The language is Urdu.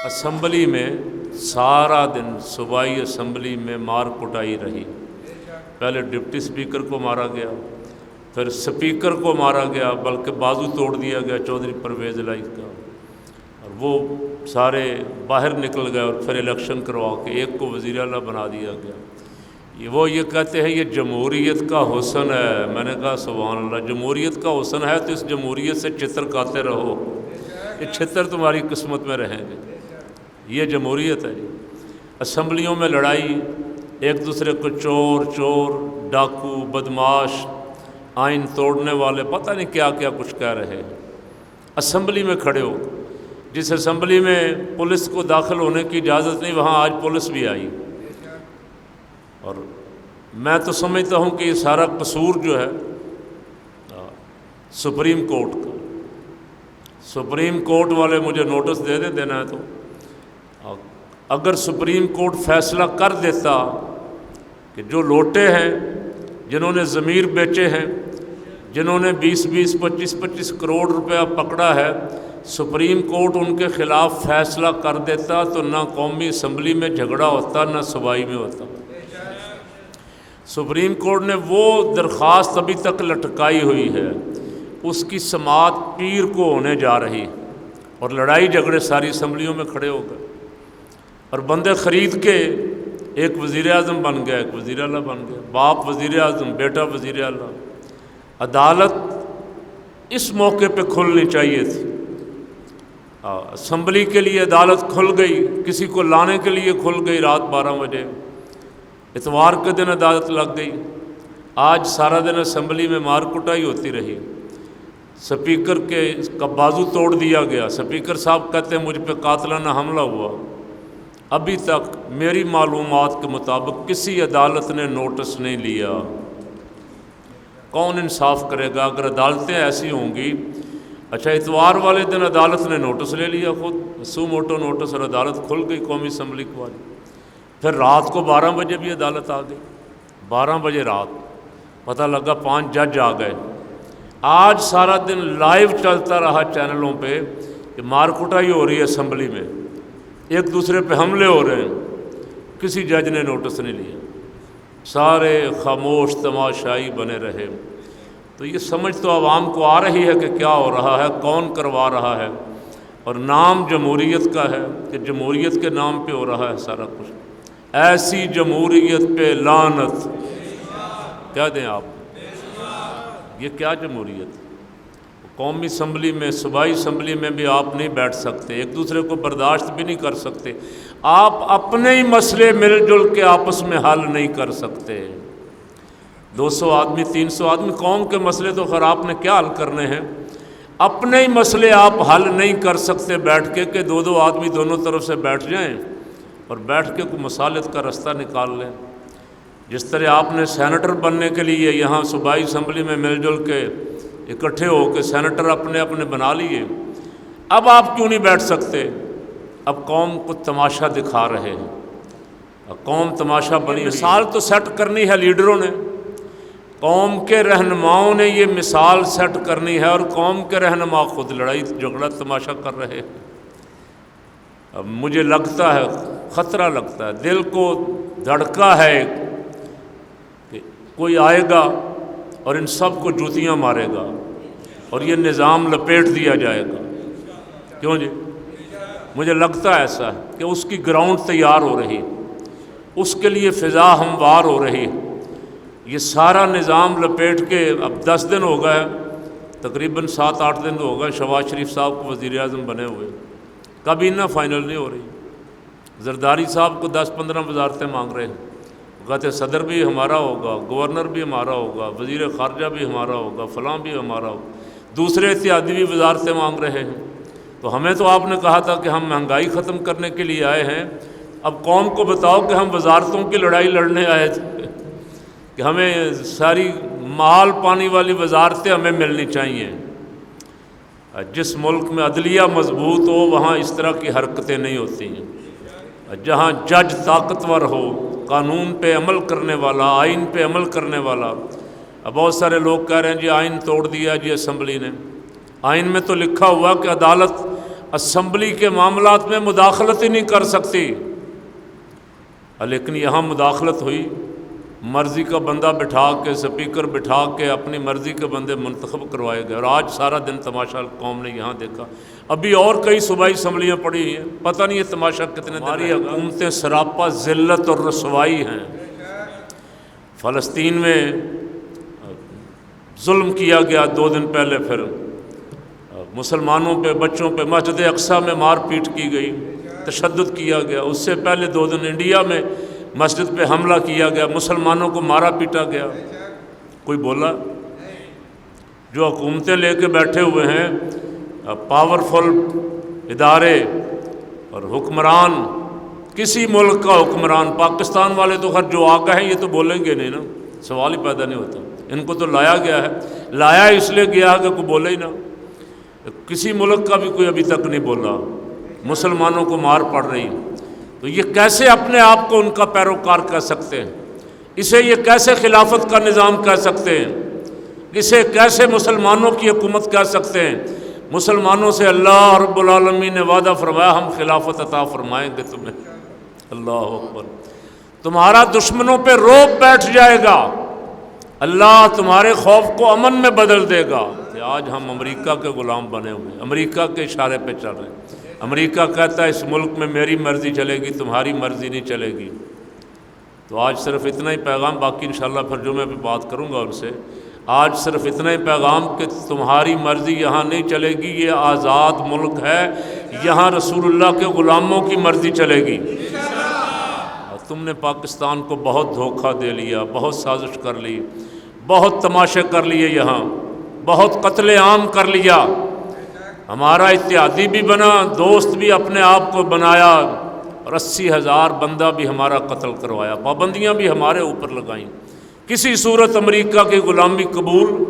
اسمبلی میں سارا دن صوبائی اسمبلی میں مار کٹائی رہی۔ پہلے ڈپٹی اسپیکر کو مارا گیا، پھر اسپیکر کو مارا گیا، بلکہ بازو توڑ دیا گیا چودھری پرویز الہی کا، اور وہ سارے باہر نکل گئے، اور پھر الیکشن کروا کے ایک کو وزیر اعلیٰ بنا دیا گیا۔ وہ یہ کہتے ہیں یہ جمہوریت کا حسن ہے۔ میں نے کہا سبحان اللہ، جمہوریت کا حسن ہے تو اس جمہوریت سے چتر کھاتے رہو، یہ چتر تمہاری قسمت میں رہیں گے۔ یہ جمہوریت ہے۔ اسمبلیوں میں لڑائی، ایک دوسرے کو چور ڈاکو بدماش آئین توڑنے والے پتہ نہیں کیا کیا کچھ کہہ رہے ہیں اسمبلی میں کھڑے ہو۔ جس اسمبلی میں پولیس کو داخل ہونے کی اجازت نہیں، وہاں آج پولیس بھی آئی، اور میں تو سمجھتا ہوں کہ یہ سارا قصور جو ہے سپریم کورٹ کا۔ سپریم کورٹ والے مجھے نوٹس دے دیں، دینا ہے تو اگر سپریم کورٹ فیصلہ کر دیتا کہ جو لوٹے ہیں، جنہوں نے ضمیر بیچے ہیں، جنہوں نے 20 25 کروڑ روپیہ پکڑا ہے، سپریم کورٹ ان کے خلاف فیصلہ کر دیتا تو نہ قومی اسمبلی میں جھگڑا ہوتا، نہ صوبائی میں ہوتا۔ سپریم کورٹ نے وہ درخواست ابھی تک لٹکائی ہوئی ہے، اس کی سماعت پیر کو ہونے جا رہی، اور لڑائی جھگڑے ساری اسمبلیوں میں کھڑے ہو گئے، اور بندے خرید کے ایک وزیر اعظم بن گیا، ایک وزیر اعلیٰ بن گیا، باپ وزیر اعظم، بیٹا وزیر اعلیٰ۔ عدالت اس موقع پہ کھلنی چاہیے تھی۔ اسمبلی کے لیے عدالت کھل گئی، کسی کو لانے کے لیے کھل گئی رات 12 بجے، اتوار کے دن عدالت لگ گئی۔ آج سارا دن اسمبلی میں مار کٹائی ہوتی رہی، اسپیکر کا بازو توڑ دیا گیا۔ اسپیکر صاحب کہتے ہیں مجھ پہ قاتلانہ حملہ ہوا۔ ابھی تک میری معلومات کے مطابق کسی عدالت نے نوٹس نہیں لیا۔ کون انصاف کرے گا اگر عدالتیں ایسی ہوں گی؟ اچھا، اتوار والے دن عدالت نے نوٹس لے لیا، خود سو موٹو نوٹس، اور عدالت کھل گئی قومی اسمبلی کو۔ آج پھر رات کو 12 بجے بھی عدالت آ گئی، 12 بجے رات پتہ لگا 5 جج آ گئے۔ آج سارا دن لائیو چلتا رہا چینلوں پہ کہ مار کٹائی ہو رہی ہے اسمبلی میں، ایک دوسرے پہ حملے ہو رہے ہیں، کسی جج نے نوٹس نہیں لیا، سارے خاموش تماشائی بنے رہے۔ تو یہ سمجھ تو عوام کو آ رہی ہے کہ کیا ہو رہا ہے، کون کروا رہا ہے، اور نام جمہوریت کا ہے کہ جمہوریت کے نام پہ ہو رہا ہے سارا کچھ۔ ایسی جمہوریت پہ لعنت! کیا دیں آپ؟ یہ کیا جمہوریت؟ قومی اسمبلی میں، صوبائی اسمبلی میں بھی آپ نہیں بیٹھ سکتے، ایک دوسرے کو برداشت بھی نہیں کر سکتے، آپ اپنے ہی مسئلے مل جل کے آپس میں حل نہیں کر سکتے۔ 200 آدمی 300 آدمی، قوم کے مسئلے تو خیر آپ نے کیا حل کرنے ہیں، اپنے ہی مسئلے آپ حل نہیں کر سکتے بیٹھ کے کہ 2 آدمی دونوں طرف سے بیٹھ جائیں اور بیٹھ کے کوئی مصالحت کا رستہ نکال لیں۔ جس طرح آپ نے سینیٹر بننے کے لیے یہاں صوبائی اسمبلی میں مل جل کے اکٹھے ہو کے سینیٹر اپنے اپنے بنا لیے، اب آپ کیوں نہیں بیٹھ سکتے؟ اب قوم کو تماشا دکھا رہے ہیں، قوم تماشا بنی، مثال تو سیٹ کرنی ہے لیڈروں نے، قوم کے رہنماؤں نے یہ مثال سیٹ کرنی ہے، اور قوم کے رہنما خود لڑائی جھگڑا تماشا کر رہے ہیں۔ اب مجھے لگتا ہے، خطرہ لگتا ہے، دل کو دھڑکا ہے کہ کوئی آئے گا اور ان سب کو جوتیاں مارے گا اور یہ نظام لپیٹ دیا جائے گا۔ کیوں جی؟ مجھے لگتا ہے ایسا ہے کہ اس کی گراؤنڈ تیار ہو رہی، اس کے لیے فضا ہموار ہو رہی۔ یہ سارا نظام لپیٹ کے اب 10 دن ہو گئے، تقریباً 7-8 دن ہو گئے شہباز شریف صاحب کو وزیر اعظم بنے ہوئے، کابینہ فائنل نہیں ہو رہی۔ زرداری صاحب کو 10-15 وزارتیں مانگ رہے ہیں، کہتے صدر بھی ہمارا ہوگا، گورنر بھی ہمارا ہوگا، وزیر خارجہ بھی ہمارا ہوگا، فلاں بھی ہمارا ہوگا، دوسرے اتحادی بھی وزارتیں مانگ رہے ہیں۔ تو ہمیں تو آپ نے کہا تھا کہ ہم مہنگائی ختم کرنے کے لیے آئے ہیں، اب قوم کو بتاؤ کہ ہم وزارتوں کی لڑائی لڑنے آئے تھے کہ ہمیں ساری مال پانی والی وزارتیں ہمیں ملنی چاہیے۔ جس ملک میں عدلیہ مضبوط ہو وہاں اس طرح کی حرکتیں نہیں ہوتی ہیں۔ جہاں جج طاقتور ہو، قانون پہ عمل کرنے والا، آئین پہ عمل کرنے والا۔ اب بہت سارے لوگ کہہ رہے ہیں جی آئین توڑ دیا جی اسمبلی نے۔ آئین میں تو لکھا ہوا کہ عدالت اسمبلی کے معاملات میں مداخلت ہی نہیں کر سکتی، لیکن یہاں مداخلت ہوئی، مرضی کا بندہ بٹھا کے، سپیکر بٹھا کے اپنی مرضی کے بندے منتخب کروائے گئے، اور آج سارا دن تماشا قوم نے یہاں دیکھا۔ ابھی اور کئی صوبائی اسمبلیاں پڑی ہیں، پتہ نہیں یہ تماشا کتنے دن۔ ہماری حکومتیں سراپا ذلت اور رسوائی ہیں۔ فلسطین میں ظلم کیا گیا 2 دن پہلے، پھر مسلمانوں پہ، بچوں پہ مسجد اقصیٰ میں مار پیٹ کی گئی، تشدد کیا گیا۔ اس سے پہلے 2 دن انڈیا میں مسجد پہ حملہ کیا گیا، مسلمانوں کو مارا پیٹا گیا، کوئی بولا؟ جو حکومتیں لے کے بیٹھے ہوئے ہیں، پاورفل ادارے اور حکمران، کسی ملک کا حکمران، پاکستان والے تو خیر جو آگاہ ہیں یہ تو بولیں گے نہیں نا، سوال ہی پیدا نہیں ہوتا، ان کو تو لایا گیا ہے، لایا اس لیے گیا کہ کوئی بولے ہی نہ۔ کسی ملک کا بھی کوئی ابھی تک نہیں بولا، مسلمانوں کو مار پڑ رہی، تو یہ کیسے اپنے آپ کو ان کا پیروکار کہہ سکتے ہیں؟ اسے یہ کیسے خلافت کا نظام کہہ سکتے ہیں؟ اسے کیسے مسلمانوں کی حکومت کہہ سکتے ہیں؟ مسلمانوں سے اللہ رب العالمین نے وعدہ فرمایا ہم خلافت عطا فرمائیں گے تمہیں۔ اللہ اکبر۔ تمہارا دشمنوں پہ روب بیٹھ جائے گا، اللہ تمہارے خوف کو امن میں بدل دے گا۔ کہ آج ہم امریکہ کے غلام بنے ہوئے، امریکہ کے اشارے پہ چل رہے ہیں۔ امریکہ کہتا ہے اس ملک میں میری مرضی چلے گی، تمہاری مرضی نہیں چلے گی۔ تو آج صرف اتنا ہی پیغام، باقی انشاءاللہ پھر جمعے پہ بات کروں گا ان سے۔ آج صرف اتنا ہی پیغام کہ تمہاری مرضی یہاں نہیں چلے گی، یہ آزاد ملک ہے، یہاں رسول اللہ کے غلاموں کی مرضی چلے گی۔ تم نے پاکستان کو بہت دھوکہ دے لیا، بہت سازش کر لی، بہت تماشے کر لیے، یہاں بہت قتل عام کر لیا، ہمارا اتحادی بھی بنا، دوست بھی اپنے آپ کو بنایا، اور 80,000 بندہ بھی ہمارا قتل کروایا، پابندیاں بھی ہمارے اوپر لگائیں۔ کسی صورت امریکہ کی غلامی قبول